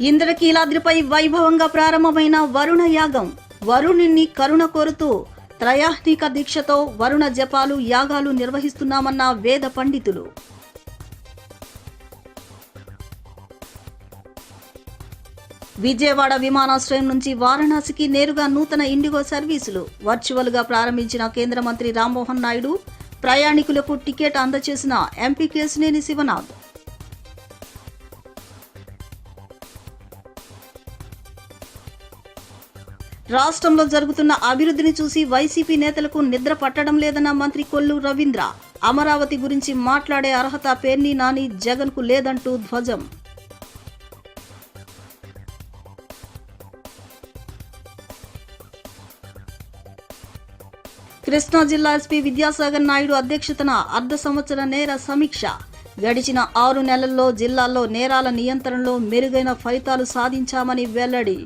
ఇంద్రకీలాద్రిపై వైభవంగా ప్రారంభమైన వరుణ యాగం. వరుణుని కరుణ కోరుతూ త్రయాహ్నిక దీక్షతో వరుణ జపాలు యాగాలు నిర్వహిస్తున్నామన్న వేద పండితులు. విజయవాడ విమానాశ్రయం నుంచి వారణాసికి నేరుగా నూతన ఇండిగో సర్వీసులు వర్చువల్ గా ప్రారంభించిన కేంద్ర మంత్రి రామ్మోహన్ నాయుడు. ప్రయాణికులకు టికెట్ అందజేసిన ఎంపీ కేశినేని శివనాథ్. రాష్ట్రంలో జరుగుతున్న అభివృద్ధిని చూసి వైసీపీ నేతలకు నిద్ర పట్టడం లేదన్న మంత్రి కొల్లు రవీంద్ర. అమరావతి గురించి మాట్లాడే అర్హత పేర్ని నాని, జగన్ కు లేదంటూ ధ్వజం. కృష్ణా జిల్లా ఎస్పీ విద్యాసాగర్ నాయుడు అధ్యక్షతన అర్ధ సంవత్సర నేర సమీక్ష. గడిచిన 6 నెలల్లో జిల్లాల్లో నేరాల నియంత్రణలో మెరుగైన ఫలితాలు సాధించామని వెల్లడి.